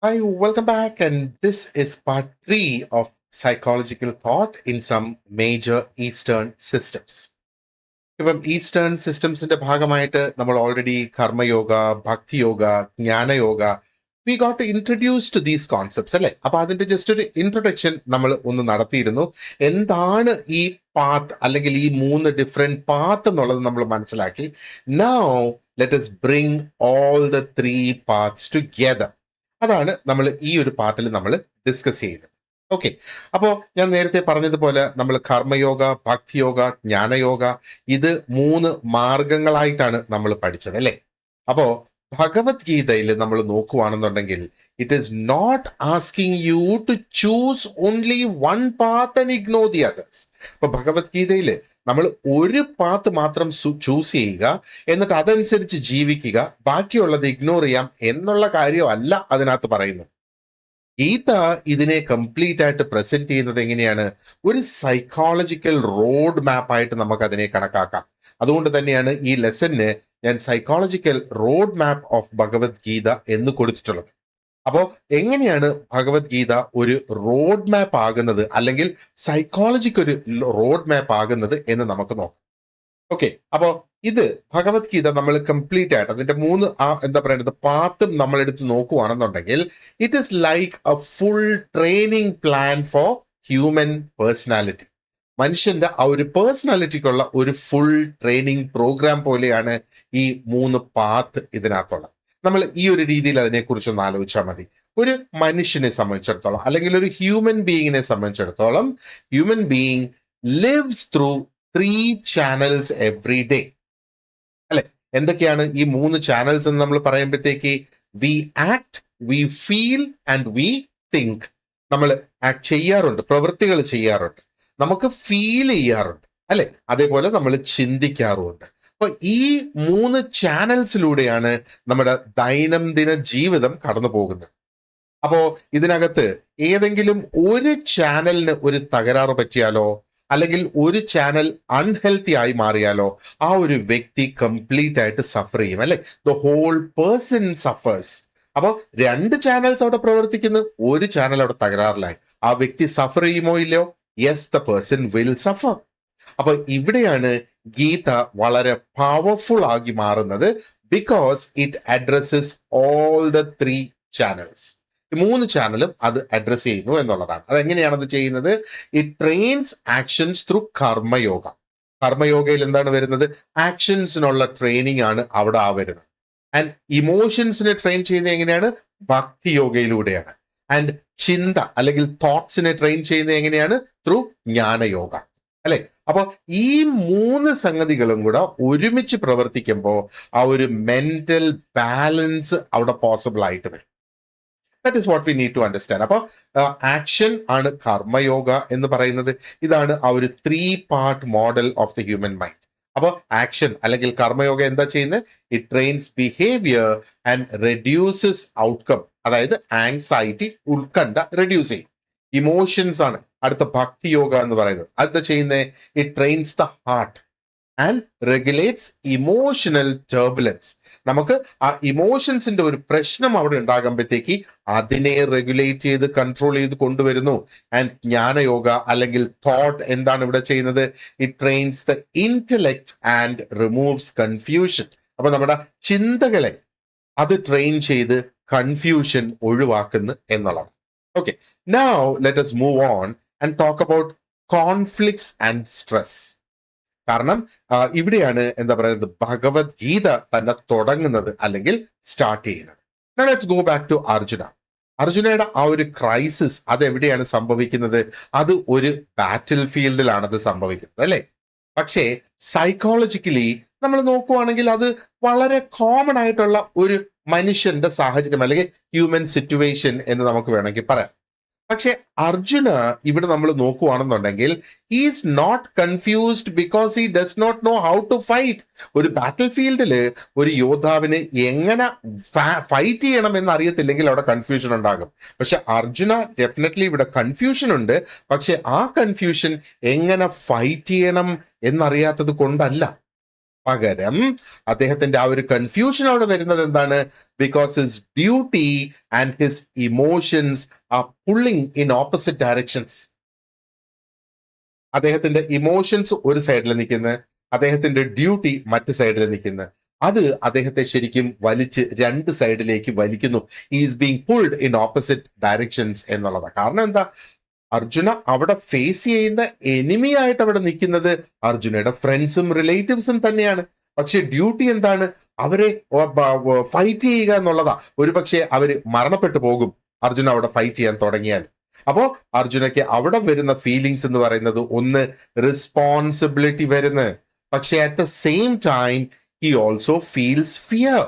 Hi, welcome back. And this is part three of psychological thought in some major Eastern systems. ഇപ്പം eastern സിസ്റ്റംസിന്റെ ഭാഗമായിട്ട് നമ്മൾ already Karmayoga, Bhaktiyoga, Jnanayoga we got introduce to these concepts അല്ലെ. അപ്പൊ അതിന്റെ just ഒരു introduction നമ്മൾ ഒന്ന് നടത്തിയിരുന്നു. എന്താണ് ഈ പാത്ത് അല്ലെങ്കിൽ ഈ മൂന്ന് ഡിഫറെന്റ് പാത്ത് എന്നുള്ളത് നമ്മൾ മനസ്സിലാക്കി. Now let us bring all the three paths together. അതാണ് നമ്മൾ ഈ ഒരു പാർട്ടിൽ നമ്മൾ ഡിസ്കസ് ചെയ്യുന്നത്. ഓക്കെ, അപ്പോ ഞാൻ നേരത്തെ പറഞ്ഞതുപോലെ നമ്മൾ കർമ്മയോഗ, ഭക്തിയോഗ, ജ്ഞാനയോഗ ഇത് മൂന്ന് മാർഗങ്ങളായിട്ടാണ് നമ്മൾ പഠിച്ചത് അല്ലെ. അപ്പോ ഭഗവത്ഗീതയിൽ നമ്മൾ നോക്കുവാണെന്നുണ്ടെങ്കിൽ it is not asking you to choose only one path and ignore the others. അപ്പൊ ഭഗവത്ഗീതയിൽ നമ്മൾ ഒരു പാത്ത് മാത്രം ചൂസ് ചെയ്യുക, എന്നിട്ട് അതനുസരിച്ച് ജീവിക്കുക, ബാക്കിയുള്ളത് ഇഗ്നോർ ചെയ്യാം എന്നുള്ള കാര്യമല്ല അതിനകത്ത് പറയുന്നത്. ഗീത ഇതിനെ കംപ്ലീറ്റ് ആയിട്ട് പ്രസന്റ് ചെയ്യുന്നത് എങ്ങനെയാണ്? ഒരു സൈക്കോളജിക്കൽ റോഡ് മാപ്പ് ആയിട്ട് നമുക്ക് അതിനെ കണക്കാക്കാം. അതുകൊണ്ട് തന്നെയാണ് ഈ ലെസന് ഞാൻ psychological road map of Bhagavad Gita എന്ന് കൊടുത്തിട്ടുള്ളത്. അപ്പോ എങ്ങനെയാണ് ഭഗവത്ഗീത ഒരു റോഡ് മാപ്പ് ആകുന്നത്, അല്ലെങ്കിൽ സൈക്കോളജിക്ക് ഒരു റോഡ് മാപ്പ് ആകുന്നത് എന്ന് നമുക്ക് നോക്കാം. ഓക്കെ, അപ്പോ ഇത് ഭഗവത്ഗീത നമ്മൾ കംപ്ലീറ്റ് ആയിട്ട് അതിന്റെ മൂന്ന് എന്താ പറയുന്നത് പാത്തും നമ്മൾ എടുത്ത് നോക്കുവാണെന്നുണ്ടെങ്കിൽ it is like a full training plan for human personality. മനുഷ്യന്റെ ആ ഒരു പേഴ്സണാലിറ്റിക്കുള്ള ഒരു ഫുൾ ട്രെയിനിങ് പ്രോഗ്രാം പോലെയാണ് ഈ മൂന്ന് പാത്ത് ഇതിനകത്തുള്ളത്. നമ്മൾ ഈ ഒരു രീതിയിൽ അതിനെക്കുറിച്ചൊന്ന് ആലോചിച്ചാൽ മതി. ഒരു മനുഷ്യനെ സംബന്ധിച്ചിടത്തോളം അല്ലെങ്കിൽ ഒരു ഹ്യൂമൻ ബീയിങ്ങിനെ സംബന്ധിച്ചിടത്തോളം human being lives through 3 channels every day അല്ലെ. എന്തൊക്കെയാണ് ഈ 3 ചാനൽസ് എന്ന് നമ്മൾ പറയുമ്പോഴത്തേക്ക് we act, we feel and we think. നമ്മൾ ആക്ട് ചെയ്യാറുണ്ട്, പ്രവൃത്തികൾ ചെയ്യാറുണ്ട്, നമുക്ക് ഫീൽ ചെയ്യാറുണ്ട് അല്ലെ, അതേപോലെ നമ്മൾ ചിന്തിക്കാറുമുണ്ട്. അപ്പൊ ഈ 3 ചാനൽസിലൂടെയാണ് നമ്മുടെ ദൈനംദിന ജീവിതം കടന്നു പോകുന്നത്. അപ്പോ ഇതിനകത്ത് ഏതെങ്കിലും ഒരു ചാനലിന് ഒരു തകരാറ് പറ്റിയാലോ, അല്ലെങ്കിൽ ഒരു ചാനൽ അൺഹെൽത്തി ആയി മാറിയാലോ ആ ഒരു വ്യക്തി കംപ്ലീറ്റ് ആയിട്ട് സഫർ ചെയ്യും അല്ലെ. The whole person suffers. അപ്പോ 2 ചാനൽസ് അവിടെ പ്രവർത്തിക്കുന്നു, ഒരു ചാനൽ അവിടെ തകരാറിലായി, ആ വ്യക്തി സഫർ ചെയ്യുമോ ഇല്ലയോ? Yes, the person will suffer. അപ്പൊ ഇവിടെയാണ് ഗീത വളരെ പവർഫുൾ ആക്കി മാറുന്നത്. Because it addresses all the 3 channels. 3 ചാനലും അത് അഡ്രസ് ചെയ്യുന്നു എന്നുള്ളതാണ്. അതെങ്ങനെയാണ് അത് ചെയ്യുന്നത്? It trains actions through Karmayoga. കർമ്മയോഗയിൽ എന്താണ് വരുന്നത്? ആക്ഷൻസിനുള്ള ട്രെയിനിങ് ആണ് അവിടെ വരുന്നത്. ആൻഡ് ഇമോഷൻസിനെ ട്രെയിൻ ചെയ്യുന്നത് എങ്ങനെയാണ്? ഭക്തി യോഗയിലൂടെയാണ്. ആൻഡ് ചിന്ത അല്ലെങ്കിൽ തോട്ട്സിനെ ട്രെയിൻ ചെയ്യുന്നത് എങ്ങനെയാണ്? ത്രൂ ജ്ഞാനയോഗ അല്ലെ. അപ്പൊ ഈ 3 സംഗതികളും കൂടെ ഒരുമിച്ച് പ്രവർത്തിക്കുമ്പോൾ ആ ഒരു മെന്റൽ ബാലൻസ് അവിടെ പോസിബിൾ ആയിട്ട് വരും. That is what we need to understand. അപ്പൊ ആക്ഷൻ ആണ് കർമ്മയോഗ എന്ന് പറയുന്നത്. ഇതാണ് ആ ഒരു 3 part model of the human mind. അപ്പൊ ആക്ഷൻ അല്ലെങ്കിൽ കർമ്മയോഗ എന്താ ചെയ്യുന്നത്? It trains behaviour and reduces outcome. അതായത് ആങ്സൈറ്റി, ഉത്കണ്ഠ റെഡ്യൂസ് ചെയ്യും. ഇമോഷൻസ് ആണ് അടുത്ത ഭക്തി യോഗ എന്ന് പറയുന്നത്. അത് ചെയ്യുന്നത് it trains the heart and regulates emotional turbulence. നമുക്ക് ആ ഇമോഷൻസിന്റെ ഒരു പ്രശ്നം അവിടെ ഉണ്ടാകുമ്പോഴത്തേക്ക് അതിനെ റെഗുലേറ്റ് ചെയ്ത് കൺട്രോൾ ചെയ്ത് കൊണ്ടുവരുന്നു. ആൻഡ് ജ്ഞാനയോഗ അല്ലെങ്കിൽ തോട്ട് എന്താണ് ഇവിടെ ചെയ്യുന്നത്? It trains the intellect and removes confusion. അപ്പൊ നമ്മുടെ ചിന്തകളെ അത് ട്രെയിൻ ചെയ്ത് കൺഫ്യൂഷൻ ഒഴിവാക്കുന്നു എന്നുള്ളതാണ്. Okay, now let us move on and talk about conflicts and stress. കാരണം ഇവിടെയാണ് എന്താ പറയുന്നത് ഭഗവത്ഗീത തന്നെ തുടങ്ങുന്നത് അല്ലെങ്കിൽ സ്റ്റാർട്ട് ചെയ്യുന്നത്. Now let's go back to Arjuna. അർജുനയുടെ ആ ഒരു ക്രൈസിസ് അത് എവിടെയാണ് സംഭവിക്കുന്നത്? അത് ഒരു ബാറ്റിൽ ഫീൽഡിലാണ് അത് സംഭവിക്കുന്നത് അല്ലെ. പക്ഷേ സൈക്കോളജിക്കലി നമ്മൾ നോക്കുവാണെങ്കിൽ അത് വളരെ കോമൺ ആയിട്ടുള്ള ഒരു മനുഷ്യന്റെ സാഹചര്യം അല്ലെങ്കിൽ ഹ്യൂമൻ സിറ്റുവേഷൻ എന്ന് നമുക്ക് വേണമെങ്കിൽ പറയാം. പക്ഷെ അർജുന ഇവിടെ നമ്മൾ നോക്കുവാണെന്നുണ്ടെങ്കിൽ is not confused because he does not know how to fight. ഒരു ബാറ്റിൽ ഫീൽഡിൽ ഒരു യോദ്ധാവിന് എങ്ങനെ ഫൈറ്റ് ചെയ്യണം എന്ന് അറിയത്തില്ലെങ്കിൽ അവിടെ കൺഫ്യൂഷൻ ഉണ്ടാകും. പക്ഷെ അർജുന ഡെഫിനറ്റ്ലി ഇവിടെ കൺഫ്യൂഷൻ ഉണ്ട്. പക്ഷെ ആ കൺഫ്യൂഷൻ എങ്ങനെ ഫൈറ്റ് ചെയ്യണം എന്നറിയാത്തത് കൊണ്ടല്ല. പകരം അദ്ദേഹത്തിന്റെ ആ ഒരു കൺഫ്യൂഷൻ അവിടെ വരുന്നത് എന്താണ്? Because his duty and his emotions are pulling in opposite directions. അദ്ദേഹത്തിന്റെ ഇമോഷൻസ് ഒരു സൈഡിൽ നിൽക്കുന്നത്, അദ്ദേഹത്തിന്റെ ഡ്യൂട്ടി മറ്റു സൈഡിൽ നിൽക്കുന്നത്. അത് അദ്ദേഹത്തെ ശരിക്കും വലിച്ച് രണ്ട് സൈഡിലേക്ക് വലിക്കുന്നു. Is being pulled in opposite directions എന്നുള്ളതാണ്. കാരണം എന്താ? അർജുന അവിടെ ഫേസ് ചെയ്യുന്ന എനിമി ആയിട്ട് അവിടെ നിൽക്കുന്നത് അർജുനയുടെ ഫ്രണ്ട്സും റിലേറ്റീവ്സും തന്നെയാണ്. പക്ഷെ ഡ്യൂട്ടി എന്താണ്? അവരെ ഫൈറ്റ് ചെയ്യുക എന്നുള്ളതാ. ഒരുപക്ഷെ അവര് മരണപ്പെട്ടു പോകും അർജുന അവിടെ ഫൈറ്റ് ചെയ്യാൻ തുടങ്ങിയാൽ. അപ്പോ അർജുനയ്ക്ക് അവിടെ വരുന്ന ഫീലിങ്സ് എന്ന് പറയുന്നത് ഒന്ന് റെസ്പോൺസിബിലിറ്റി വരുന്നത്, പക്ഷെ at the same time he also feels fear.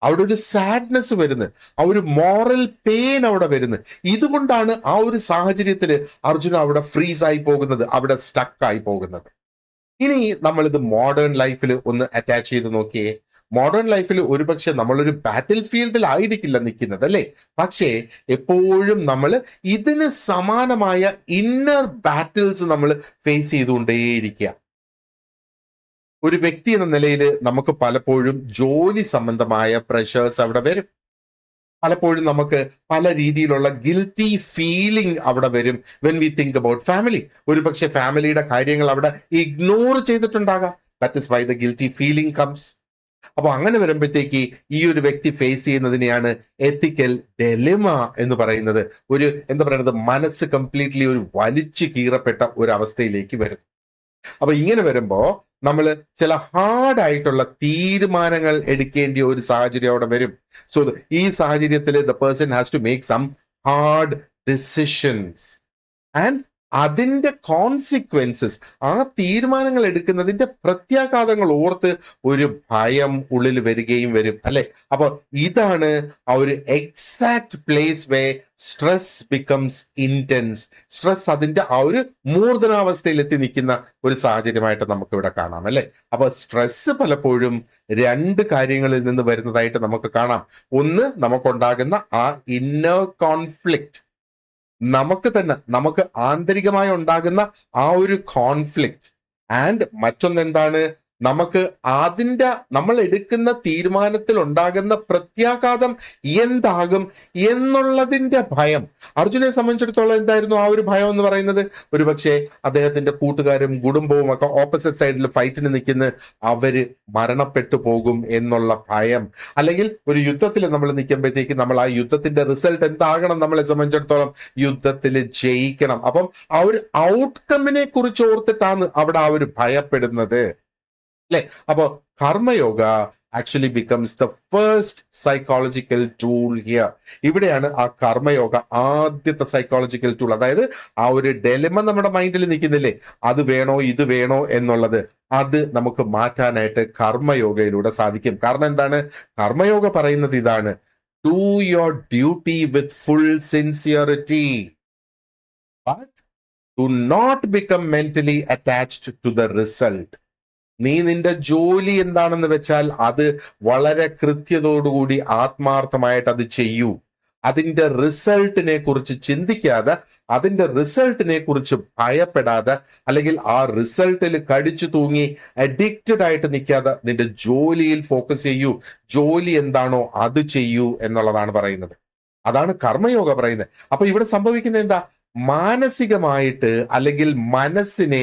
അവിടെ ഒരു സാഡ്നെസ് വരുന്നത്, ആ ഒരു മോറൽ പെയിൻ അവിടെ വരുന്നത്. ഇതുകൊണ്ടാണ് ആ ഒരു സാഹചര്യത്തിൽ അർജുന അവിടെ ഫ്രീസ് ആയി പോകുന്നത്, അവിടെ സ്റ്റക്ക് ആയി പോകുന്നത്. ഇനി നമ്മളിത് മോഡേൺ ലൈഫിൽ ഒന്ന് അറ്റാച്ച് ചെയ്ത് നോക്കിയേ. മോഡേൺ ലൈഫിൽ ഒരുപക്ഷെ നമ്മളൊരു ബാറ്റിൽ ഫീൽഡിൽ ആയിരിക്കില്ല നിൽക്കുന്നത്, അല്ലേ? പക്ഷേ എപ്പോഴും നമ്മൾ ഇതിന് സമാനമായ ഇന്നർ ബാറ്റിൽസ് നമ്മൾ ഫേസ് ചെയ്തുകൊണ്ടേയിരിക്കുക. ഒരു വ്യക്തി എന്ന നിലയിൽ നമുക്ക് പലപ്പോഴും ജോലി സംബന്ധമായ പ്രഷേഴ്സ് അവിടെ വരും. പലപ്പോഴും നമുക്ക് പല രീതിയിലുള്ള ഗിൽറ്റി ഫീലിംഗ് അവിടെ വരും. When we think about family, ഒരുപക്ഷെ ഫാമിലിയുടെ കാര്യങ്ങൾ അവിടെ ഇഗ്നോർ ചെയ്തിട്ടുണ്ടാകാം. That is why the guilty feeling comes. അപ്പൊ അങ്ങനെ വരുമ്പോഴത്തേക്ക് ഈ ഒരു വ്യക്തി ഫേസ് ചെയ്യുന്നതിനെയാണ് എത്തിക്കൽ ഡെലിമ എന്ന് പറയുന്നത്. ഒരു എന്താ പറയുന്നത്, മനസ്സ് കംപ്ലീറ്റ്ലി ഒരു വലിച്ചു കീറപ്പെട്ട ഒരു അവസ്ഥയിലേക്ക് വരും. അപ്പൊ ഇങ്ങനെ വരുമ്പോ നമ്മൾ ചില ഹാർഡ് ആയിട്ടുള്ള തീരുമാനങ്ങൾ എടുക്കേണ്ട ഒരു സാഹചര്യം അവിടെ വരും. സോ ഈ സാഹചര്യത്തിൽ the person has to make some hard decisions and അതിന്റെ കോൺസിക്വൻസസ്, ആ തീരുമാനങ്ങൾ എടുക്കുന്നതിന്റെ പ്രത്യാഘാതങ്ങൾ ഓർത്ത് ഒരു ഭയം ഉള്ളിൽ വരികയും വരും, അല്ലെ? അപ്പൊ ഇതാണ് ആ ഒരു എക്സാക്ട് പ്ലേസ് വേ സ്ട്രെസ് ബിക്കംസ് ഇന്റൻസ്. സ്ട്രെസ് അതിന്റെ ആ ഒരു മൂർധനാവസ്ഥയിൽ എത്തി നിൽക്കുന്ന ഒരു സാഹചര്യമായിട്ട് നമുക്ക് ഇവിടെ കാണാം, അല്ലെ? അപ്പൊ സ്ട്രെസ് പലപ്പോഴും രണ്ട് കാര്യങ്ങളിൽ നിന്ന് വരുന്നതായിട്ട് നമുക്ക് കാണാം. ഒന്ന്, നമുക്കുണ്ടാകുന്ന ആ ഇന്നർ കോൺഫ്ലിക്റ്റ്, നമുക്ക് ആന്തരികമായി ഉണ്ടാകുന്ന ആ ഒരു കോൺഫ്ലിക്റ്റ്. ആൻഡ് മറ്റൊന്ന് എന്താണ്? നമ്മൾ എടുക്കുന്ന തീരുമാനത്തിൽ ഉണ്ടാകുന്ന പ്രത്യാഘാതം എന്താകും എന്നുള്ളതിന്റെ ഭയം. അർജുനെ സംബന്ധിച്ചിടത്തോളം എന്തായിരുന്നു ആ ഒരു ഭയം എന്ന് പറയുന്നത്? ഒരുപക്ഷെ അദ്ദേഹത്തിന്റെ കൂട്ടുകാരും കുടുംബവും ഒക്കെ ഓപ്പോസിറ്റ് സൈഡിൽ ഫൈറ്റിന് നിൽക്കുന്ന അവര് മരണപ്പെട്ടു പോകും എന്നുള്ള ഭയം. അല്ലെങ്കിൽ ഒരു യുദ്ധത്തിൽ നമ്മൾ നിൽക്കുമ്പോഴത്തേക്ക് നമ്മൾ ആ യുദ്ധത്തിന്റെ റിസൾട്ട് എന്താകണം? നമ്മളെ സംബന്ധിച്ചിടത്തോളം യുദ്ധത്തിൽ ജയിക്കണം. അപ്പം ആ ഒരു ഔട്ട്കമ്മിനെ കുറിച്ച് ഓർത്തിട്ടാണ് അവിടെ ആ ഒരു ഭയപ്പെടുന്നത്, അല്ലെ? അപ്പോ karma yoga actually becomes the first psychological tool here. ഇവിടെയാണ് ആ കർമ്മയോഗ ആദ്യത്തെ സൈക്കോളജിക്കൽ ടൂൾ. അതായത് ആ ഒരു ഡെലിമ നമ്മുടെ മൈൻഡിൽ നിൽക്കുന്നില്ലേ, അത് വേണോ ഇത് വേണോ എന്നുള്ളത്, അത് നമുക്ക് മാറ്റാനായിട്ട് കർമ്മയോഗയിലൂടെ സാധിക്കും. കാരണം എന്താണ്? കർമ്മയോഗ പറയുന്നത് ഇതാണ്: do your duty with full sincerity, but do not become mentally attached to the result. നീ നിന്റെ ജോലി എന്താണെന്ന് വെച്ചാൽ അത് വളരെ കൃത്യതയോടുകൂടി ആത്മാർത്ഥമായിട്ട് അത് ചെയ്യൂ. അതിന്റെ റിസൾട്ടിനെ കുറിച്ച് ചിന്തിക്കാതെ, അതിന്റെ റിസൾട്ടിനെ കുറിച്ച് ഭയപ്പെടാതെ, അല്ലെങ്കിൽ ആ റിസൾട്ടിൽ കടിച്ചു തൂങ്ങി അഡിക്റ്റഡ് ആയിട്ട് നിൽക്കാതെ നിന്റെ ജോലിയിൽ ഫോക്കസ് ചെയ്യൂ. ജോലി എന്താണോ അത് ചെയ്യൂ എന്നുള്ളതാണ് പറയുന്നത്. അതാണ് കർമ്മയോഗ പറയുന്നത്. അപ്പൊ ഇവിടെ സംഭവിക്കുന്നത് എന്താ? മാനസികമായിട്ട് അല്ലെങ്കിൽ മനസ്സിനെ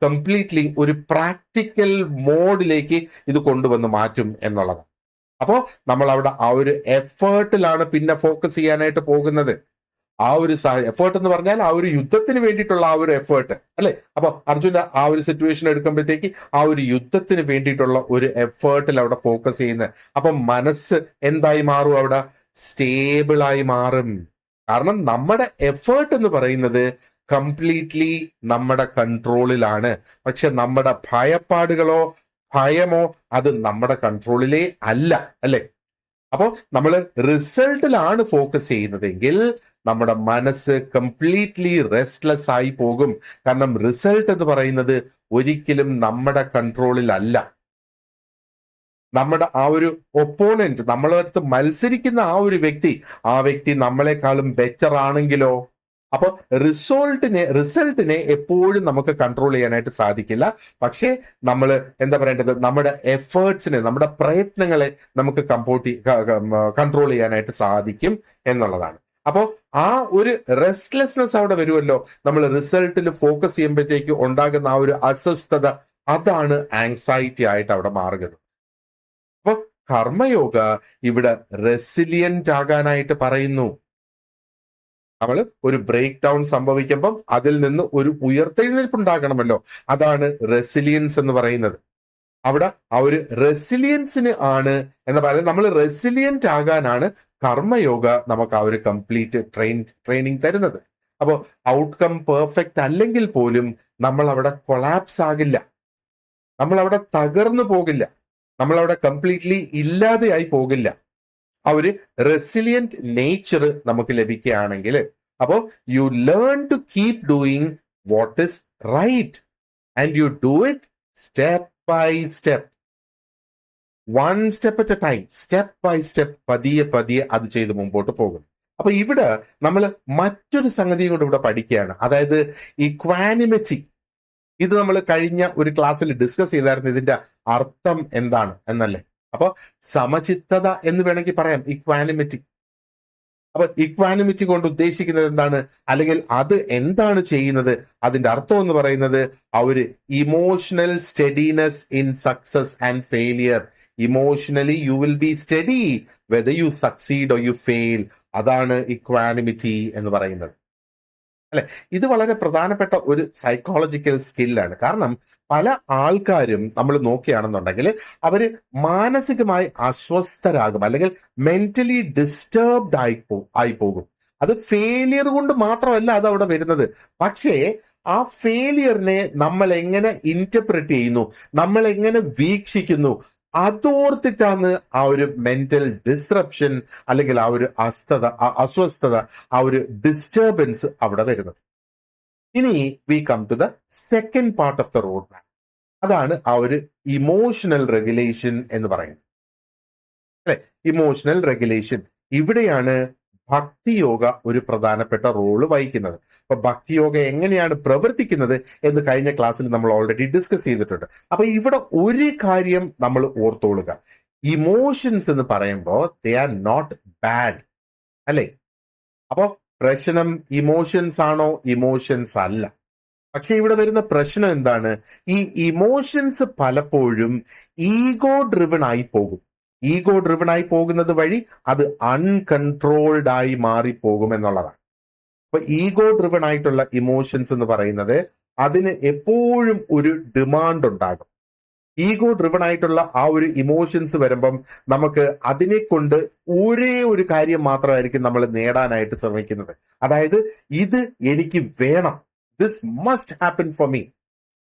കംപ്ലീറ്റ്ലി ഒരു പ്രാക്ടിക്കൽ മോഡിലേക്ക് ഇത് കൊണ്ടുവന്ന് മാറ്റും എന്നുള്ളതാണ്. അപ്പോൾ നമ്മൾ അവിടെ ആ ഒരു എഫേർട്ടിലാണ് പിന്നെ ഫോക്കസ് ചെയ്യാനായിട്ട് പോകുന്നത്. ആ ഒരു എഫേർട്ട് എന്ന് പറഞ്ഞാൽ ആ ഒരു യുദ്ധത്തിന് വേണ്ടിയിട്ടുള്ള ആ ഒരു എഫേർട്ട്, അല്ലെ? അപ്പൊ അർജുന ആ ഒരു സിറ്റുവേഷൻ എടുക്കുമ്പോഴത്തേക്ക് ആ ഒരു യുദ്ധത്തിന് വേണ്ടിയിട്ടുള്ള ഒരു എഫേർട്ടിൽ അവിടെ ഫോക്കസ് ചെയ്യുന്നത്. അപ്പൊ മനസ്സ് എന്തായി മാറും? അവിടെ സ്റ്റേബിൾ ആയി മാറും. കാരണം നമ്മുടെ എഫേർട്ട് എന്ന് പറയുന്നത് കംപ്ലീറ്റ്ലി നമ്മുടെ കൺട്രോളിലാണ്. പക്ഷെ നമ്മുടെ ഭയമോ അത് നമ്മുടെ കൺട്രോളിലേ അല്ല, അല്ലെ? അപ്പോ നമ്മൾ റിസൾട്ടിലാണ് ഫോക്കസ് ചെയ്യുന്നതെങ്കിൽ നമ്മുടെ മനസ്സ് കംപ്ലീറ്റ്ലി റെസ്റ്റ്ലെസ് ആയി പോകും. കാരണം റിസൾട്ട് എന്ന് പറയുന്നത് ഒരിക്കലും നമ്മുടെ കൺട്രോളിൽ അല്ല. നമ്മുടെ ആ ഒരു ഒപ്പോണന്റ്, നമ്മളടുത്ത് മത്സരിക്കുന്ന ആ വ്യക്തി നമ്മളെക്കാളും ബെറ്റർ ആണെങ്കിലോ, അപ്പൊ റിസൾട്ടിനെ എപ്പോഴും നമുക്ക് കൺട്രോൾ ചെയ്യാനായിട്ട് സാധിക്കില്ല. പക്ഷേ നമ്മൾ എന്താ പറയേണ്ടത്, നമ്മുടെ എഫേർട്സിനെ, നമ്മുടെ പ്രയത്നങ്ങളെ നമുക്ക് കൺട്രോൾ ചെയ്യാനായിട്ട് സാധിക്കും എന്നുള്ളതാണ്. അപ്പോൾ ആ ഒരു റെസ്റ്റ്ലെസ്നെസ് അവിടെ വരുമല്ലോ, നമ്മൾ റിസൾട്ടിൽ ഫോക്കസ് ചെയ്യുമ്പോഴത്തേക്ക് ഉണ്ടാകുന്ന ആ ഒരു അസ്വസ്ഥത, അതാണ് ആങ്സൈറ്റി ആയിട്ട് അവിടെ മാറുന്നത്. അപ്പൊ കർമ്മയോഗ ഇവിടെ റെസിലിയന്റ് ആകാനായിട്ട് പറയുന്നു. നമ്മൾ ഒരു ബ്രേക്ക് ഡൗൺ സംഭവിക്കുമ്പം അതിൽ നിന്ന് ഒരു ഉയർത്തെഴുന്നേൽപ്പ് ഉണ്ടാകണമല്ലോ, അതാണ് റെസിലിയൻസ് എന്ന് പറയുന്നത്. അവിടെ ആ ഒരു റെസിലിയൻസിന് ആണ് എന്ന് പറയുന്നത്, നമ്മൾ റെസിലിയന്റ് ആകാനാണ് കർമ്മയോഗ നമുക്ക് ആ ഒരു കംപ്ലീറ്റ് ട്രെയിനിങ് തരുന്നത്. അപ്പോൾ ഔട്ട്കം പെർഫെക്റ്റ് അല്ലെങ്കിൽ പോലും നമ്മൾ അവിടെ കൊളാപ്സ് ആകില്ല, നമ്മൾ അവിടെ തകർന്നു പോകില്ല, നമ്മൾ അവിടെ കംപ്ലീറ്റ്ലി ഇല്ലാതെയായി പോകില്ല. ആ ഒരു റെസിലിയന്റ് നേച്ചർ നമുക്ക് ലഭിക്കുകയാണെങ്കിൽ, അപ്പോ you learn to keep doing what is right and you do it step by step, one step at a time, step by step, പതിയെ പതിയെ അത് ചെയ്ത് മുമ്പോട്ട് പോകും. അപ്പൊ ഇവിടെ നമ്മൾ മറ്റൊരു സംഗതിയും കൂടെ ഇവിടെ പഠിക്കുകയാണ്, അതായത് ഇക്വാനിമിറ്റി. ഇത് നമ്മൾ കഴിഞ്ഞ ഒരു ക്ലാസ്സിൽ ഡിസ്കസ് ചെയ്തായിരുന്നു, ഇതിന്റെ അർത്ഥം എന്താണ് എന്നല്ലേ. അപ്പൊ സമചിത്തത എന്ന് വേണമെങ്കിൽ പറയാം ഇക്വാനിമിറ്റി. അപ്പൊ ഇക്വാനിമിറ്റി കൊണ്ട് ഉദ്ദേശിക്കുന്നത് എന്താണ്, അല്ലെങ്കിൽ അത് എന്താണ് ചെയ്യുന്നത്, അതിന്റെ അർത്ഥം എന്ന് പറയുന്നത് ആ ഒരു emotional steadiness in success and failure. Emotionally you will be steady whether you succeed or you fail. അതാണ് ഇക്വാനിമിറ്റി എന്ന് പറയുന്നത്, അല്ലെ. ഇത് വളരെ പ്രധാനപ്പെട്ട ഒരു സൈക്കോളജിക്കൽ സ്കില്ലാണ്. കാരണം പല ആൾക്കാരും നമ്മൾ നോക്കുകയാണെന്നുണ്ടെങ്കിൽ അവര് മാനസികമായി അസ്വസ്ഥരാകും, അല്ലെങ്കിൽ മെന്റലി ഡിസ്റ്റർബ്ഡ് ആയി പോകും. അത് ഫെയിലിയർ കൊണ്ട് മാത്രമല്ല അത് അവിടെ വരുന്നത്, പക്ഷേ ആ ഫെയിലിയറിനെ നമ്മൾ എങ്ങനെ ഇന്റർപ്രറ്റ് ചെയ്യുന്നു, നമ്മൾ എങ്ങനെ വീക്ഷിക്കുന്നു, അതോർത്തിട്ടാണ് ആ ഒരു മെന്റൽ ഡിസ്റപ്ഷൻ, അല്ലെങ്കിൽ ആ ഒരു അസ്വസ്ഥത, ആ ഒരു ഡിസ്റ്റർബൻസ് അവിടെ വരുന്നത്. ഇനി we come to the second part of the road map. അതാണ് ആ ഒരു ഇമോഷണൽ റെഗുലേഷൻ എന്ന് പറയുന്നത്, അല്ലെ. ഇമോഷണൽ റെഗുലേഷൻ, ഇവിടെയാണ് ഭക്തിയോഗ ഒരു പ്രധാനപ്പെട്ട റോള് വഹിക്കുന്നത്. അപ്പൊ ഭക്തിയോഗ എങ്ങനെയാണ് പ്രവർത്തിക്കുന്നത് എന്ന് കഴിഞ്ഞ ക്ലാസ്സിൽ നമ്മൾ ഓൾറെഡി ഡിസ്കസ് ചെയ്തിട്ടുണ്ട്. അപ്പൊ ഇവിടെ ഒരു കാര്യം നമ്മൾ ഓർത്തോളുക, ഇമോഷൻസ് എന്ന് പറയുമ്പോൾ ദേ ആർ നോട്ട് ബാഡ്, അല്ലെ. അപ്പൊ പ്രശ്നം ഇമോഷൻസ് ആണോ? ഇമോഷൻസ് അല്ല. പക്ഷെ ഇവിടെ വരുന്ന പ്രശ്നം എന്താണ്, ഈ ഇമോഷൻസ് പലപ്പോഴും ഈഗോ ഡ്രിവൺ ആയി പോകും. ഈഗോ ഡ്രിവൺ ആയി പോകുന്നത് വഴി അത് അൺകൺട്രോൾഡ് ആയി മാറിപ്പോകും എന്നുള്ളതാണ്. അപ്പൊ ഈഗോ ഡ്രിവൺ ആയിട്ടുള്ള ഇമോഷൻസ് എന്ന് പറയുന്നത് അതിന് എപ്പോഴും ഒരു ഡിമാൻഡ് ഉണ്ടാകും. ഈഗോ ഡ്രിവൺ ആയിട്ടുള്ള ആ ഒരു ഇമോഷൻസ് വരുമ്പം നമുക്ക് അതിനെ കൊണ്ട് ഒരേ ഒരു കാര്യം മാത്രമായിരിക്കും നമ്മൾ നേടാനായിട്ട് ശ്രമിക്കുന്നത്, അതായത് ഇത് എനിക്ക് വേണം, this must happen for me,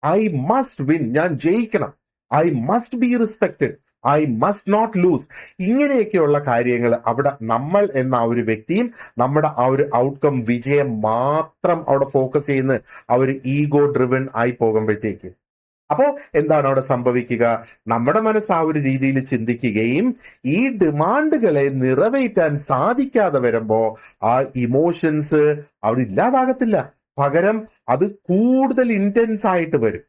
I must win, ഞാൻ ജയിക്കണം, I must be respected, I must not lose. ഇങ്ങനെയൊക്കെയുള്ള കാര്യങ്ങൾ അവിടെ നമ്മൾ എന്ന ആ ഒരു വ്യക്തിയും നമ്മുടെ ആ ഒരു ഔട്ട്കം, വിജയം മാത്രം അവിടെ ഫോക്കസ് ചെയ്യുന്ന ആ ഒരു ഈഗോ ഡ്രിവൺ ആയി പോകുമ്പോഴത്തേക്ക്, അപ്പോ എന്താണ് അവിടെ സംഭവിക്കുക, നമ്മുടെ മനസ്സ് ആ ഒരു രീതിയിൽ ചിന്തിക്കുകയും ഈ ഡിമാൻഡുകളെ നിറവേറ്റാൻ സാധിക്കാതെ വരുമ്പോ ആ ഇമോഷൻസ് അവിടെ ഇല്ലാതാകത്തില്ല, പകരം അത് കൂടുതൽ ഇന്റൻസ് ആയിട്ട് വരും.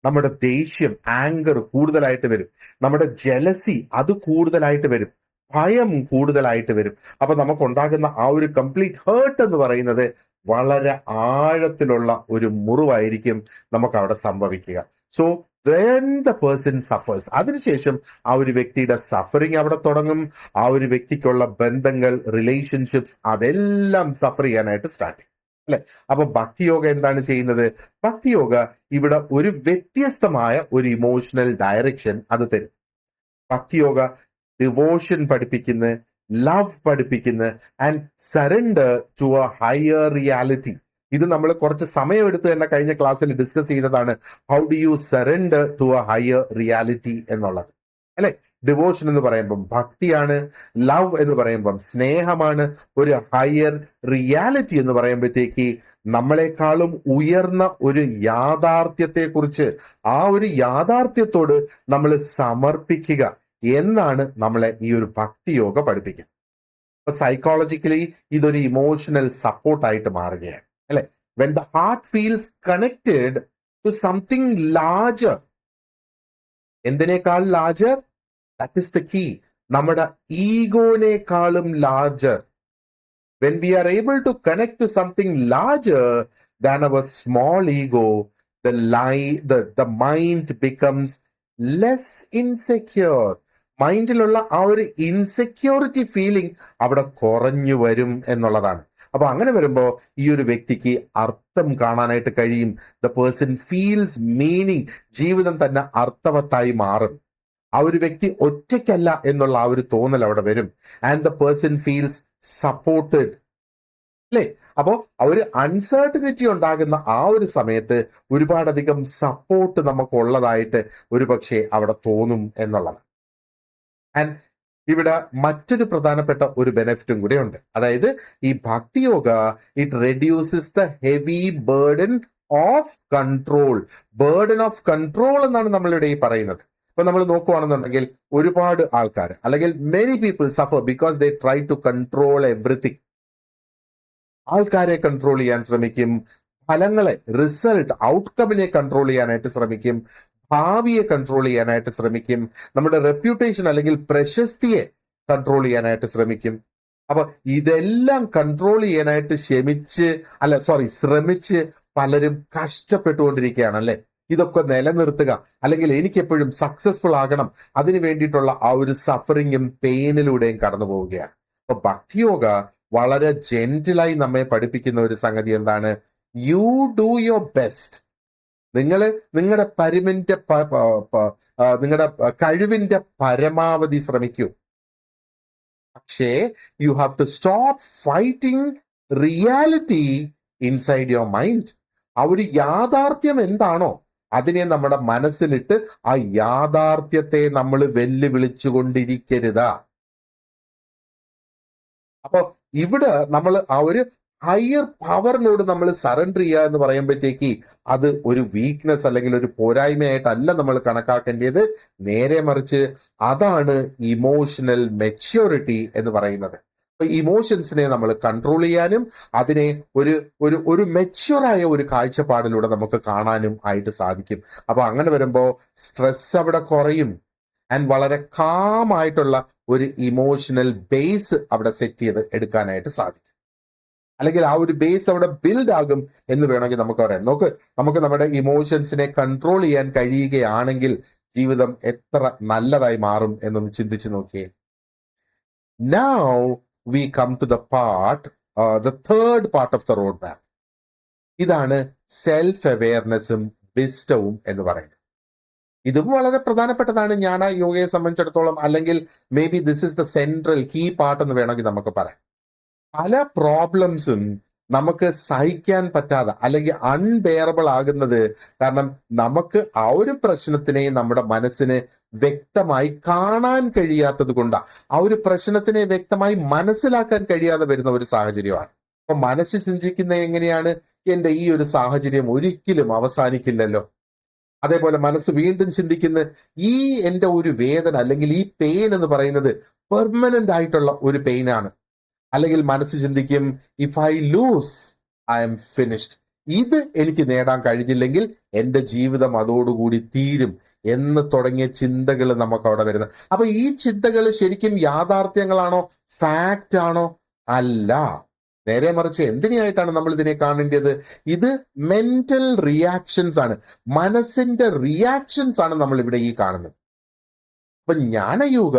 നമ്മുടെ ദേഷ്യം, ആങ്കർ കൂടുതലായിട്ട് വരും, നമ്മുടെ ജലസി അത് കൂടുതലായിട്ട് വരും, ഭയം കൂടുതലായിട്ട് വരും. അപ്പൊ നമുക്കുണ്ടാകുന്ന ആ ഒരു കംപ്ലീറ്റ് ഹേർട്ട് എന്ന് പറയുന്നത് വളരെ ആഴത്തിലുള്ള ഒരു മുറിവായിരിക്കും നമുക്ക് അവിടെ സംഭവിക്കുക. So then the person suffers. അതിനുശേഷം ആ ഒരു വ്യക്തിയുടെ സഫറിങ് അവിടെ തുടങ്ങും. ആ ഒരു വ്യക്തിക്കുള്ള ബന്ധങ്ങൾ, റിലേഷൻഷിപ്സ് അതെല്ലാം സഫർ ചെയ്യാനായിട്ട് സ്റ്റാർട്ട് ചെയ്യും, അല്ലെ. അപ്പൊ ഭക്തിയോഗ എന്താണ് ചെയ്യുന്നത്, ഭക്തിയോഗ ഇവിടെ ഒരു വ്യത്യസ്തമായ ഒരു ഇമോഷണൽ ഡയറക്ഷൻ അത് തരും. ഭക്തിയോഗ ഡിവോഷൻ പഠിപ്പിക്കുന്നു, ലവ് പഠിപ്പിക്കുന്നു, and surrender to a higher reality. ഇത് നമ്മൾ കുറച്ച് സമയമെടുത്ത് തന്നെ കഴിഞ്ഞ ക്ലാസ്സിൽ ഡിസ്കസ് ചെയ്തതാണ്, how do you surrender to a higher reality എന്നുള്ളത്, അല്ലെ. ഡിവോഷൻ എന്ന് പറയുമ്പം ഭക്തിയാണ്, ലവ് എന്ന് പറയുമ്പം സ്നേഹമാണ്, ഒരു ഹയർ റിയാലിറ്റി എന്ന് പറയുമ്പോഴത്തേക്ക് നമ്മളെക്കാളും ഉയർന്ന ഒരു യാഥാർത്ഥ്യത്തെ കുറിച്ച്, ആ ഒരു യാഥാർത്ഥ്യത്തോട് നമ്മൾ സമർപ്പിക്കുക എന്നാണ് നമ്മളെ ഈ ഒരു ഭക്തിയോഗ പഠിപ്പിക്കുന്നത്. അപ്പൊ സൈക്കോളജിക്കലി ഇതൊരു ഇമോഷണൽ സപ്പോർട്ടായിട്ട് മാറുകയാണ്. അല്ലെ? When the heart feels connected to something larger. എന്തിനേക്കാൾ larger? That is the key. നമ്മുടെ ഈഗോനേക്കാളും larger. When we are able to connect to something larger than our small ego, the mind becomes less insecure. മൈൻഡിലുള്ള ആ ഒരു insecurity feeling അവിടെ കുറഞ്ഞു വരും എന്നുള്ളതാണ്. അപ്പൊ അങ്ങനെ വരുമ്പോ ഈ ഒരു വ്യക്തിക്ക് അർത്ഥം കാണാനായിട്ട് കഴിയും. The person feels meaning. ജീവിതം തന്നെ അർത്ഥവത്തായി മാറും. ആ ഒരു വ്യക്തി ഒറ്റയ്ക്കല്ല എന്നുള്ള ആ ഒരു തോന്നൽ അവിടെ വരും. And the person feels supported. അല്ലേ? അപ്പോ ആ ഒരു അൺസർട്ടനിറ്റി ഉണ്ടാകുന്ന ആ ഒരു സമയത്ത് ഒരുപാടധികം സപ്പോർട്ട് നമുക്ക് ഉള്ളതായിട്ട് ഒരു പക്ഷേ അവിടെ തോന്നും എന്നുള്ളതാണ്. ആൻഡ് ഇവിടെ മറ്റൊരു പ്രധാനപ്പെട്ട ഒരു ബെനിഫിറ്റും കൂടെ ഉണ്ട്. അതായത് ഈ Bhaktiyoga it reduces the heavy burden of control. Burden of control എന്നാണ് നമ്മളിവിടെ ഈ പറയുന്നത്. ഇപ്പൊ നമ്മൾ നോക്കുകയാണെന്നുണ്ടെങ്കിൽ ഒരുപാട് ആൾക്കാർ അല്ലെങ്കിൽ many people suffer because they try to control everything. ആൾക്കാരെ കൺട്രോൾ ചെയ്യാൻ ശ്രമിക്കും, ഫലങ്ങളെ, റിസൾട്ട്, ഔട്ട്കമിനെ കൺട്രോൾ ചെയ്യാനായിട്ട് ശ്രമിക്കും, ഭാവിയെ കൺട്രോൾ ചെയ്യാനായിട്ട് ശ്രമിക്കും, നമ്മുടെ റെപ്യൂട്ടേഷൻ അല്ലെങ്കിൽ പ്രശസ്തിയെ കൺട്രോൾ ചെയ്യാനായിട്ട് ശ്രമിക്കും. അപ്പൊ ഇതെല്ലാം കൺട്രോൾ ചെയ്യാനായിട്ട് ശ്രമിച്ച് പലരും കഷ്ടപ്പെട്ടുകൊണ്ടിരിക്കുകയാണ്. അല്ലെ? ഇതൊക്കെ നിലനിർത്തുക, അല്ലെങ്കിൽ എനിക്ക് എപ്പോഴും സക്സസ്ഫുൾ ആകണം, അതിന് വേണ്ടിയിട്ടുള്ള ആ ഒരു സഫറിങ്ങും പെയിനിലൂടെയും കടന്നു പോവുകയാണ്. അപ്പൊ ഭക്തിയോഗ വളരെ ജെന്റിലായി നമ്മെ പഠിപ്പിക്കുന്ന ഒരു സംഗതി എന്താണ്? You do your best. നിങ്ങളുടെ നിങ്ങളുടെ കഴിവിന്റെ പരമാവധി ശ്രമിക്കൂ. പക്ഷേ you have to stop fighting reality inside your mind. ആ ഒരു യാഥാർത്ഥ്യം എന്താണോ അതിനെ നമ്മുടെ മനസ്സിലിട്ട് ആ യാഥാർത്ഥ്യത്തെ നമ്മൾ വെല്ലുവിളിച്ചുകൊണ്ടിരിക്കരുത്. അപ്പൊ ഇവിടെ നമ്മൾ ആ ഒരു ഹയർ പവറിനോട് നമ്മൾ സറണ്ടർ ചെയ്യുക എന്ന് പറയുമ്പോഴത്തേക്ക് അത് ഒരു വീക്ക്നെസ് അല്ലെങ്കിൽ ഒരു പോരായ്മയായിട്ടല്ല നമ്മൾ കണക്കാക്കേണ്ടത്. നേരെ മറിച്ച് അതാണ് ഇമോഷണൽ മെച്യൂരിറ്റി എന്ന് പറയുന്നത്. അപ്പൊ ഇമോഷൻസിനെ നമ്മൾ കൺട്രോൾ ചെയ്യാനും അതിനെ ഒരു മെച്യൂറായ ഒരു കാഴ്ചപ്പാടിലൂടെ നമുക്ക് കാണാനും ആയിട്ട് സാധിക്കും. അപ്പൊ അങ്ങനെ വരുമ്പോ സ്ട്രെസ് അവിടെ കുറയും. ആൻഡ് വളരെ കാമായിട്ടുള്ള ഒരു ഇമോഷണൽ ബേസ് അവിടെ സെറ്റ് ചെയ്ത് എടുക്കാനായിട്ട് സാധിക്കും. അല്ലെങ്കിൽ ആ ഒരു ബേസ് അവിടെ ബിൽഡ് ആകും എന്ന് വേണമെങ്കിൽ നമുക്ക് പറയാം. നമുക്ക് നമ്മുടെ ഇമോഷൻസിനെ കൺട്രോൾ ചെയ്യാൻ കഴിയുകയാണെങ്കിൽ ജീവിതം എത്ര നല്ലതായി മാറും എന്നൊന്ന് ചിന്തിച്ചു നോക്കിയേ. Now we come to the third part of the road map. ഇതാണ് സെൽഫ് അവെയർനെസ്സും വിസ്ഡവും എന്ന് പറയുന്നത്. ഇതും വളരെ പ്രധാനപ്പെട്ടതാണ് ജ്ഞാന യോഗയെ സംബന്ധിച്ചിടത്തോളം. അല്ലെങ്കിൽ maybe this is the central key part എന്ന് വേണമെങ്കിൽ നമുക്ക് പറയാം. പല പ്രോബ്ലംസും നമുക്ക് സഹിക്കാൻ പറ്റാതെ അല്ലെങ്കിൽ അൺബെയറബിൾ ആകുന്നത് കാരണം നമുക്ക് ആ ഒരു പ്രശ്നത്തിനെ നമ്മുടെ മനസ്സിന് വ്യക്തമായി കാണാൻ കഴിയാത്തത് കൊണ്ടാണ്. ആ ഒരു പ്രശ്നത്തിനെ വ്യക്തമായി മനസ്സിലാക്കാൻ കഴിയാതെ വരുന്ന ഒരു സാഹചര്യമാണ്. അപ്പൊ മനസ്സ് ചിന്തിക്കുന്നത് എങ്ങനെയാണ്? എന്റെ ഈ ഒരു സാഹചര്യം ഒരിക്കലും അവസാനിക്കില്ലല്ലോ. അതേപോലെ മനസ്സ് വീണ്ടും ചിന്തിക്കുന്ന ഈ എന്റെ ഒരു വേദന അല്ലെങ്കിൽ ഈ പെയിൻ എന്ന് പറയുന്നത് പെർമനന്റ് ആയിട്ടുള്ള ഒരു പെയിനാണ്. അല്ലെങ്കിൽ മനസ്സ് ചിന്തിക്കും if I loose I M finished. ഇത് എനിക്ക് നേടാൻ കഴിഞ്ഞില്ലെങ്കിൽ എന്റെ ജീവിതം അതോടുകൂടി തീരും എന്ന് തുടങ്ങിയ ചിന്തകൾ നമുക്ക് അവിടെ വരുന്നത്. അപ്പൊ ഈ ചിന്തകൾ ശരിക്കും യാഥാർത്ഥ്യങ്ങളാണോ, ഫാക്റ്റ് ആണോ? അല്ല. നേരെ മറിച്ച് എന്തിനായിട്ടാണ് നമ്മൾ ഇതിനെ കാണേണ്ടത്? ഇത് മെന്റൽ റിയാക്ഷൻസ് ആണ്, മനസ്സിന്റെ റിയാക്ഷൻസ് ആണ് നമ്മൾ ഇവിടെ ഈ കാണുന്നത്. അപ്പൊ ജ്ഞാനയോഗ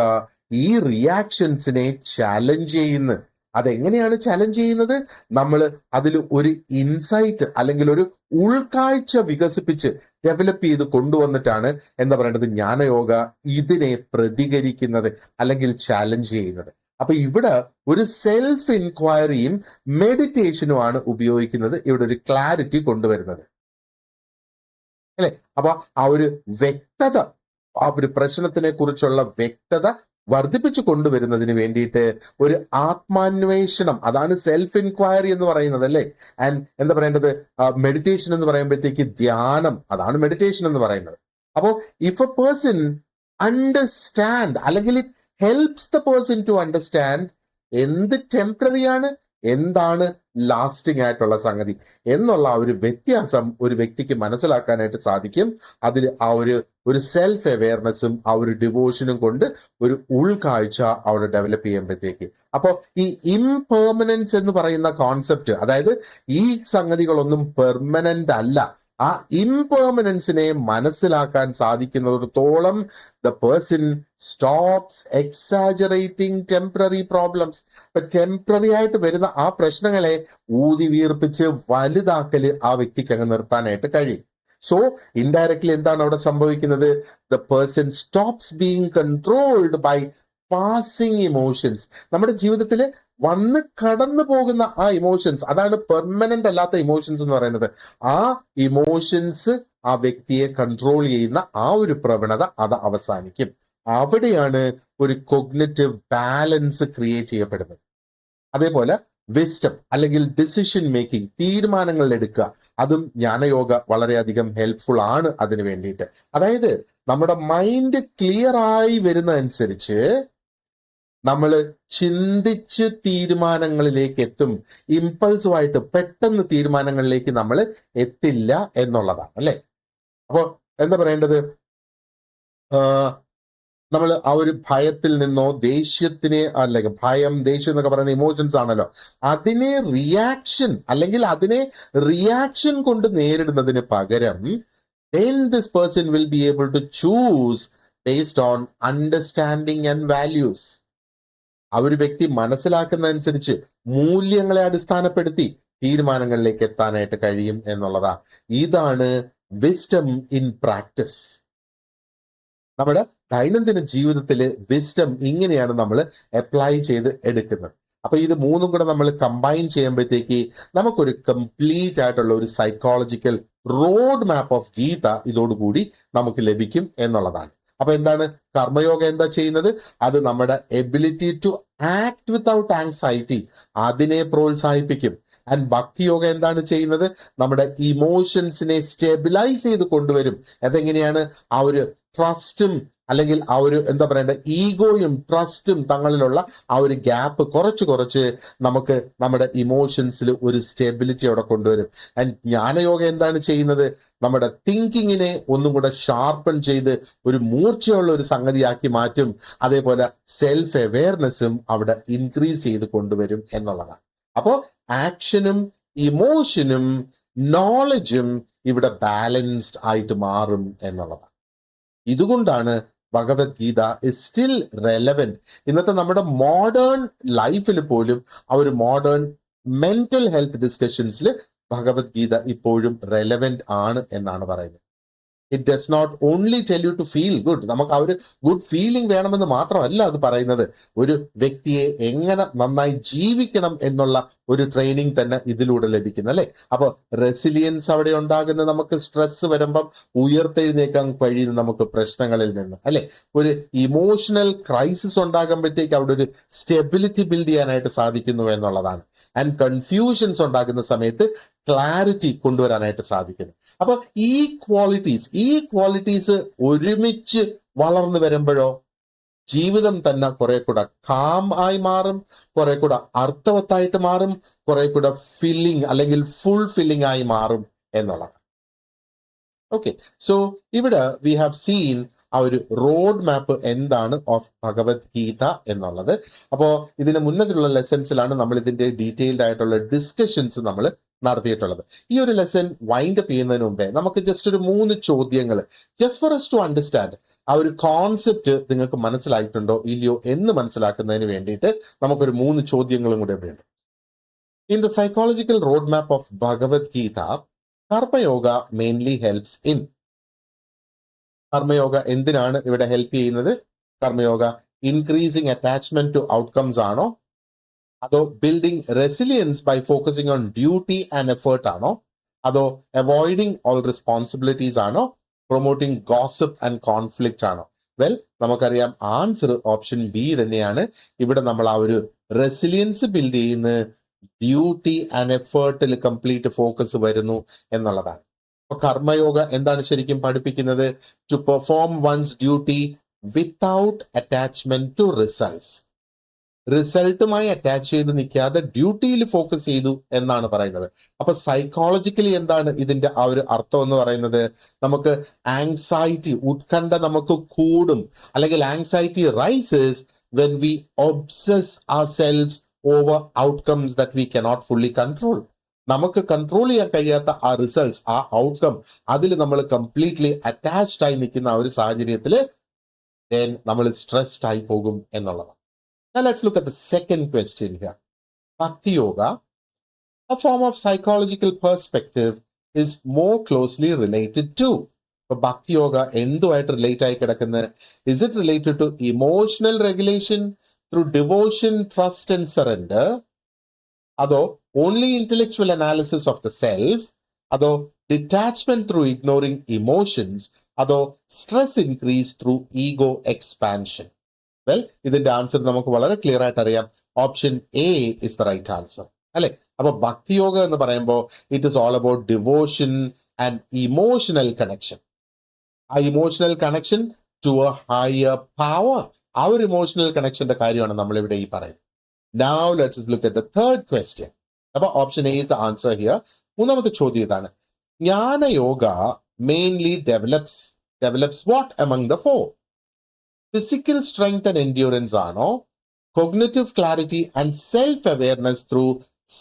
ഈ റിയാക്ഷൻസിനെ ചാലഞ്ച് ചെയ്യുന്നു. അതെങ്ങനെയാണ് ചലഞ്ച് ചെയ്യുന്നത്? നമ്മൾ അതിൽ ഒരു ഇൻസൈറ്റ് അല്ലെങ്കിൽ ഒരു ഉൾക്കാഴ്ച വികസിപ്പിച്ച് ഡെവലപ്പ് ചെയ്ത് കൊണ്ടുവന്നിട്ടാണ് എന്താ പറയേണ്ടത്, ജ്ഞാനയോഗ ഇതിനെ പ്രതികരിക്കുന്നത് അല്ലെങ്കിൽ ചാലഞ്ച് ചെയ്യുന്നത്. അപ്പൊ ഇവിടെ ഒരു സെൽഫ് ഇൻക്വയറിയും മെഡിറ്റേഷനുമാണ് ഉപയോഗിക്കുന്നത്, ഇവിടെ ഒരു ക്ലാരിറ്റി കൊണ്ടുവരുന്നത് അല്ലെ. അപ്പൊ ആ ഒരു വ്യക്തത, ആ ഒരു പ്രശ്നത്തിനെ കുറിച്ചുള്ള വ്യക്തത വർദ്ധിപ്പിച്ചു കൊണ്ടുവരുന്നതിന് വേണ്ടിയിട്ട് ഒരു ആത്മാന്വേഷണം, അതാണ് സെൽഫ് ഇൻക്വയറി എന്ന് പറയുന്നത് അല്ലേ. ആൻഡ് എന്താ പറയേണ്ടത്, മെഡിറ്റേഷൻ എന്ന് പറയുമ്പോഴത്തേക്ക് ധ്യാനം, അതാണ് മെഡിറ്റേഷൻ എന്ന് പറയുന്നത്. അപ്പോ ഇഫ് എ പേഴ്സൺ അണ്ടർസ്റ്റാൻഡ് അല്ലെങ്കിൽ it helps the person to understand എന്ത് ടെമ്പററി ആണ്, എന്താണ് ലാസ്റ്റിംഗ് ആയിട്ടുള്ള സംഗതി എന്നുള്ള ആ ഒരു വ്യത്യാസം ഒരു വ്യക്തിക്ക് മനസ്സിലാക്കാനായിട്ട് സാധിക്കും. അതിൽ ആ ഒരു സെൽഫ് അവെയർനെസ്സും ആ ഒരു ഡിവോഷനും കൊണ്ട് ഒരു ഉൾക്കാഴ്ച അവിടെ ഡെവലപ്പ് ചെയ്യുമ്പോഴത്തേക്ക്. അപ്പോൾ ഈ ഇംപെർമനൻസ് എന്ന് പറയുന്ന കോൺസെപ്റ്റ്, അതായത് ഈ സംഗതികളൊന്നും പെർമനന്റ് അല്ല, ആ ഇംപെർമനൻസിനെ മനസ്സിലാക്കാൻ സാധിക്കുന്നിടത്തോളം the person stops exaggerating temporary problems. ഇപ്പൊ ടെമ്പററി ആയിട്ട് വരുന്ന ആ പ്രശ്നങ്ങളെ ഊതി വീർപ്പിച്ച് വലുതാക്കല് ആ വ്യക്തിക്ക് അങ്ങ് നിർത്താനായിട്ട് കഴിയും. സോ ഇൻഡയറക്ട്ലി എന്താണ് അവിടെ സംഭവിക്കുന്നത്? The person stops being controlled by passing emotions. നമ്മുടെ ജീവിതത്തിൽ വന്ന് കടന്നു പോകുന്ന ആ ഇമോഷൻസ്, അതാണ് പെർമനന്റ് അല്ലാത്ത ഇമോഷൻസ് എന്ന് പറയുന്നത്. ആ ഇമോഷൻസ് ആ വ്യക്തിയെ കൺട്രോൾ ചെയ്യുന്ന ആ ഒരു പ്രവണത അത് അവസാനിക്കും. അവിടെയാണ് ഒരു കൊഗ്നിറ്റീവ് ബാലൻസ് ക്രിയേറ്റ് ചെയ്യപ്പെടുന്നത്. അതേപോലെ വിസ്ഡം അല്ലെങ്കിൽ ഡിസിഷൻ മേക്കിംഗ്, തീരുമാനങ്ങൾ എടുക്കുക, അതും ജ്ഞാനയോഗ വളരെയധികം ഹെൽപ്ഫുൾ ആണ് അതിന് വേണ്ടിയിട്ട്. അതായത് നമ്മുടെ മൈൻഡ് ക്ലിയർ ആയി വരുന്നതനുസരിച്ച് നമ്മൾ ചിന്തിച്ച് തീരുമാനങ്ങളിലേക്ക് എത്തും. ഇമ്പൾസീവായിട്ട് പെട്ടെന്ന് തീരുമാനങ്ങളിലേക്ക് നമ്മൾ എത്തില്ല എന്നുള്ളതാണ്, അല്ലെ? അപ്പോ എന്താ പറയേണ്ടത്? നമ്മൾ ആ ഒരു ഭയത്തിൽ നിന്നോ ദേഷ്യത്തിനെ, അല്ലെങ്കിൽ ഭയം, ദേഷ്യം എന്നൊക്കെ പറയുന്ന ഇമോഷൻസ് ആണല്ലോ, അതിനെ റിയാക്ഷൻ കൊണ്ട് നേരിടുന്നതിന് പകരം then this person will be able to choose based on understanding and values. ആ ഒരു വ്യക്തി മനസ്സിലാക്കുന്നതനുസരിച്ച് മൂല്യങ്ങളെ അടിസ്ഥാനപ്പെടുത്തി തീരുമാനങ്ങളിലേക്ക് എത്താനായിട്ട് കഴിയും എന്നുള്ളതാ. ഇതാണ് വിസ്ഡം ഇൻ പ്രാക്ടീസ്. നമ്മുടെ ദൈനംദിന ജീവിതത്തിൽ വിസ്ഡം ഇങ്ങനെയാണ് നമ്മൾ അപ്ലൈ ചെയ്ത് എടുക്കുന്നത്. അപ്പൊ ഇത് മൂന്നും കൂടെ നമ്മൾ കമ്പൈൻ ചെയ്യുമ്പോഴത്തേക്ക് നമുക്കൊരു കംപ്ലീറ്റ് ആയിട്ടുള്ള ഒരു psychological road map of Gita ഇതോടുകൂടി നമുക്ക് ലഭിക്കും എന്നുള്ളതാണ്. അപ്പൊ എന്താണ് കർമ്മയോഗ എന്താ ചെയ്യുന്നത്? അത് നമ്മുടെ ability to act without anxiety അതിനെ പ്രോത്സാഹിപ്പിക്കും. ആൻഡ് ഭക്തിയോഗ എന്താണ് ചെയ്യുന്നത്? നമ്മുടെ ഇമോഷൻസിനെ സ്റ്റെബിലൈസ് ചെയ്ത് കൊണ്ടുവരും. അതെങ്ങനെയാണ്? ആ ഒരു ട്രസ്റ്റും അല്ലെങ്കിൽ ആ ഒരു എന്താ പറയണ്ട ഈഗോയും ട്രസ്റ്റും തങ്ങളിലുള്ള ആ ഒരു ഗ്യാപ്പ് കുറച്ച് നമുക്ക് നമ്മുടെ ഇമോഷൻസിൽ ഒരു സ്റ്റെബിലിറ്റി അവിടെ കൊണ്ടുവരും. ആൻഡ് ജ്ഞാനയോഗ എന്താണ് ചെയ്യുന്നത്? നമ്മുടെ തിങ്കിങ്ങിനെ ഒന്നും കൂടെ ഷാർപ്പൺ ചെയ്ത് ഒരു മൂർച്ചയുള്ള ഒരു സംഗതിയാക്കി മാറ്റും. അതേപോലെ സെൽഫ് അവെയർനെസ്സും അവിടെ ഇൻക്രീസ് ചെയ്ത് കൊണ്ടുവരും എന്നുള്ളതാണ്. അപ്പോൾ ആക്ഷനും ഇമോഷനും നോളജും ഇവിടെ ബാലൻസ്ഡ് ആയിട്ട് മാറും എന്നുള്ളതാണ്. ഇതുകൊണ്ടാണ് ഭഗവത്ഗീത ഇസ് സ്റ്റിൽ റെലവെന്റ്. ഇന്നത്തെ നമ്മുടെ മോഡേൺ ലൈഫിൽ പോലും ആ ഒരു മോഡേൺ മെന്റൽ ഹെൽത്ത് ഡിസ്കഷൻസിൽ ഭഗവത്ഗീത ഇപ്പോഴും റെലവെന്റ് ആണ് എന്നാണ് പറയുന്നത്. It does not only tell you to feel good. നമുക്ക് ആ ഒരു ഗുഡ് ഫീലിംഗ് വേണമെന്ന് മാത്രമല്ല അത് പറയുന്നത്, ഒരു വ്യക്തിയെ എങ്ങനെ നന്നായി ജീവിക്കണം എന്നുള്ള ഒരു ട്രെയിനിങ് തന്നെ ഇതിലൂടെ ലഭിക്കുന്നു, അല്ലെ? അപ്പൊ റെസിലിയൻസ് അവിടെ ഉണ്ടാകുന്ന നമുക്ക് സ്ട്രെസ് വരുമ്പം ഉയർത്തെഴുന്നേക്കാൻ കഴിയുന്ന നമുക്ക് പ്രശ്നങ്ങളിൽ നിന്ന്, അല്ലെ? ഒരു ഇമോഷണൽ ക്രൈസിസ് ഉണ്ടാകുമ്പോഴത്തേക്ക് അവിടെ ഒരു സ്റ്റെബിലിറ്റി ബിൽഡ് ചെയ്യാനായിട്ട് സാധിക്കുന്നു എന്നുള്ളതാണ്. ആൻഡ് കൺഫ്യൂഷൻസ് ഉണ്ടാകുന്ന സമയത്ത് ക്ലാരിറ്റി കൊണ്ടുവരാനായിട്ട് സാധിക്കുന്നു. അപ്പൊ ഈ ക്വാളിറ്റീസ് ഒരുമിച്ച് വളർന്നു വരുമ്പോഴോ ജീവിതം തന്നെ കുറെ കൂടെ കാം ആയി മാറും, കുറെ കൂടെ അർത്ഥവത്തായിട്ട് മാറും, കുറെ കൂടെ ഫില്ലിംഗ് അല്ലെങ്കിൽ ഫുൾ ഫില്ലിംഗ് ആയി മാറും എന്നുള്ളത്. ഓക്കെ, സോ ഇവിടെ വി ഹാവ് സീൻ ആ ഒരു റോഡ് മാപ്പ് എന്താണ് ഓഫ് ഭഗവത്ഗീത എന്നുള്ളത്. അപ്പോൾ ഇതിന് മുന്നത്തിലുള്ള ലെസൺസിലാണ് നമ്മൾ ഇതിന്റെ ഡീറ്റെയിൽഡ് ആയിട്ടുള്ള ഡിസ്കഷൻസ് നമ്മൾ നടത്തിയിട്ടുള്ളത്. ഈ ഒരു ലെസൺ വൈൻഡ് അപ്പ് ചെയ്യുന്നതിന് മുമ്പേ നമുക്ക് ജസ്റ്റ് ഒരു 3 ചോദ്യങ്ങൾ, just for us to understand ആ ഒരു കോൺസെപ്റ്റ് നിങ്ങൾക്ക് മനസ്സിലായിട്ടുണ്ടോ ഇല്ലയോ എന്ന് മനസ്സിലാക്കുന്നതിന് വേണ്ടിയിട്ട് നമുക്കൊരു 3 ചോദ്യങ്ങളും കൂടെ വേണം. In the psychological road map of Bhagavad Gita, karma yoga mainly helps in. Karma yoga എന്തിനാണ് ഇവിടെ ഹെൽപ്പ് ചെയ്യുന്നത്? Karma yoga increasing attachment to outcomes ആണോ, അതോ building resilience by focusing on duty and effort ആണോ, അതോ അവോയ്ഡിങ് ഓൾ റെസ്പോൺസിബിലിറ്റീസ് ആണോ, പ്രൊമോട്ടിംഗ് ഗോസിപ്പ് ആൻഡ് കോൺഫ്ലിക്റ്റ് ആണോ? വെൽ, നമുക്കറിയാം ആൻസർ ഓപ്ഷൻ ബി തന്നെയാണ്. ഇവിടെ നമ്മൾ ആ ഒരു റെസിലിയൻസ് ബിൽഡ് ചെയ്യുന്ന ഡ്യൂട്ടി ആൻഡ് എഫേർട്ടിൽ കംപ്ലീറ്റ് ഫോക്കസ് വരുന്നു എന്നുള്ളതാണ്. അപ്പൊ കർമ്മയോഗ എന്താണ് ശരിക്കും പഠിപ്പിക്കുന്നത്? To perform one's duty without attachment to results. റിസൾട്ടുമായി അറ്റാച്ച് ചെയ്ത് നിൽക്കാതെ ഡ്യൂട്ടിയിൽ ഫോക്കസ് ചെയ്തു എന്നാണ് പറയുന്നത്. അപ്പൊ സൈക്കോളജിക്കലി എന്താണ് ഇതിന്റെ ആ ഒരു അർത്ഥം എന്ന് പറയുന്നത്? നമുക്ക് ആങ്സൈറ്റി, ഉത്കണ്ഠ നമുക്ക് കൂടും, അല്ലെങ്കിൽ anxiety rises when we obsess ourselves over outcomes that we cannot fully control. നമുക്ക് കൺട്രോൾ ചെയ്യാൻ കഴിയാത്ത ആ റിസൾട്ട്സ്, ആ ഔട്ട്കം, അതിൽ നമ്മൾ കംപ്ലീറ്റ്ലി അറ്റാച്ച്ഡ് ആയി നിൽക്കുന്ന ആ ഒരു സാഹചര്യത്തിൽ നമ്മൾ സ്ട്രെസ്ഡ് ആയി പോകും എന്നുള്ളതാണ്. Now let's look at the second question here. Bhakti Yoga, a form of psychological perspective, is more closely related to. So Bhakti Yoga എന്തുമായിട്ട് റിലേറ്റ് ആയി കിടക്കുന്നത്? Is it related to emotional regulation through devotion, trust and surrender? അതോ only intellectual analysis of the self? അതോ detachment through ignoring emotions? അതോ stress increase through ego expansion? Well, ഇതിന്റെ answer നമുക്ക് വളരെ clear ആയിട്ട് അറിയാം. Option A is the right answer, അല്ലെ? അപ്പൊ ഭക്തിയോഗ എന്ന് പറയുമ്പോൾ it is all about devotion and emotional connection. ആ emotional connection to a higher power, ആ ഒരു ഇമോഷണൽ കണക്ഷന്റെ കാര്യമാണ് നമ്മൾ ഇവിടെ ഈ പറയുന്നത്. Now let's look at the third question. അപ്പൊ option A is the answer here. മൂന്നാമത്തെ ചോദ്യം ഇതാണ്. Jnanayoga mainly develops what among the four? Physical strength and endurance ആണോ, cognitive clarity and self awareness through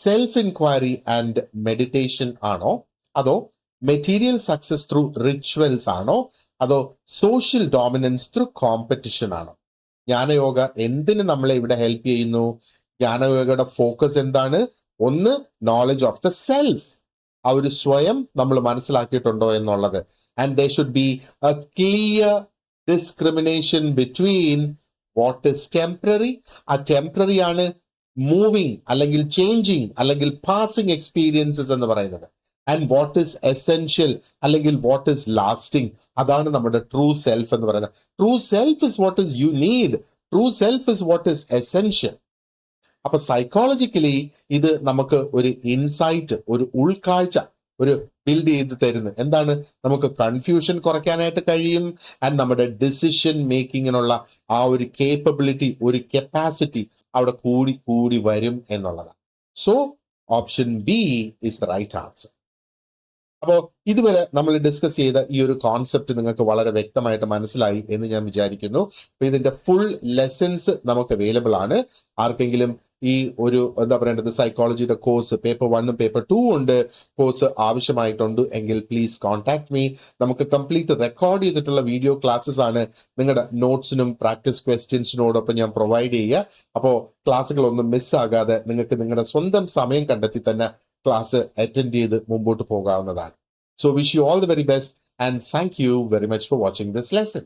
self inquiry and meditation ആണോ, അതോ material success through rituals ആണോ, അതോ social dominance through competition ആണോ? ജ്ഞാനയോഗ എന്തിന് നമ്മളെ ഇവിടെ ഹെൽപ്പ് ചെയ്യുന്നു? ജ്ഞാനയോഗയുടെ ഫോക്കസ് എന്താണ്? ഒന്ന്, നോളജ് ഓഫ് ദ സെൽഫ്, ആ ഒരു സ്വയം നമ്മൾ മനസ്സിലാക്കിയിട്ടുണ്ടോ എന്നുള്ളത്. And they should be A clear discrimination between what is temporary, ആ ടെമ്പററി ആണ് മൂവിങ് അല്ലെങ്കിൽ ചേഞ്ചിങ് അല്ലെങ്കിൽ പാസിംഗ് എക്സ്പീരിയൻസസ് എന്ന് പറയുന്നത്, ആൻഡ് വാട്ട് ഇസ് എസെൻഷ്യൽ അല്ലെങ്കിൽ വാട്ട് ഇസ് ലാസ്റ്റിംഗ്, അതാണ് നമ്മുടെ ട്രൂ സെൽഫ് എന്ന് പറയുന്നത്. True self is what is you need, true self is what is essential. അപ്പൊ സൈക്കോളജിക്കലി ഇത് നമുക്ക് ഒരു ഇൻസൈറ്റ്, ഒരു ഉൾക്കാഴ്ച, ഒരു ബിൽഡ് ചെയ്ത് തരുന്നത് എന്താണ്? നമുക്ക് കൺഫ്യൂഷൻ കുറയ്ക്കാനായിട്ട് കഴിയും, ആൻഡ് നമ്മുടെ ഡിസിഷൻ മേക്കിങ്ങിനുള്ള ആ ഒരു കേപ്പബിലിറ്റി, ഒരു കപ്പാസിറ്റി അവിടെ കൂടി കൂടി വരും എന്നുള്ളതാണ്. So option B is the right answer. അപ്പോൾ ഇതുവരെ നമ്മൾ ഡിസ്കസ് ചെയ്ത ഈ ഒരു കോൺസെപ്റ്റ് നിങ്ങൾക്ക് വളരെ വ്യക്തമായിട്ട് മനസ്സിലായി എന്ന് ഞാൻ വിചാരിക്കുന്നു. അപ്പൊ ഇതിന്റെ ഫുൾ ലെസൺസ് നമുക്ക് അവൈലബിൾ ആണ്. ആർക്കെങ്കിലും ഈ ഒരു എന്താ പറയേണ്ടത് സൈക്കോളജിയുടെ കോഴ്സ് പേപ്പർ 1 പേപ്പർ 2 ഉണ്ട് കോഴ്സ് ആവശ്യമായിട്ടുണ്ട് എങ്കിൽ പ്ലീസ് കോൺടാക്ട് മീ. നമുക്ക് കംപ്ലീറ്റ് റെക്കോർഡ് ചെയ്തിട്ടുള്ള വീഡിയോ ക്ലാസ്സസ് ആണ് നിങ്ങളുടെ നോട്ട്സിനും പ്രാക്ടീസ് ക്വസ്റ്റ്യൻസിനോടൊപ്പം ഞാൻ പ്രൊവൈഡ് ചെയ്യുക. അപ്പോൾ ക്ലാസ്സുകളൊന്നും മിസ്സാകാതെ നിങ്ങൾക്ക് നിങ്ങളുടെ സ്വന്തം സമയം കണ്ടെത്തി തന്നെ ക്ലാസ് അറ്റൻഡ് ചെയ്ത് മുമ്പോട്ട് പോകാവുന്നതാണ്. So wish you all the very best and thank you very much for watching this lesson.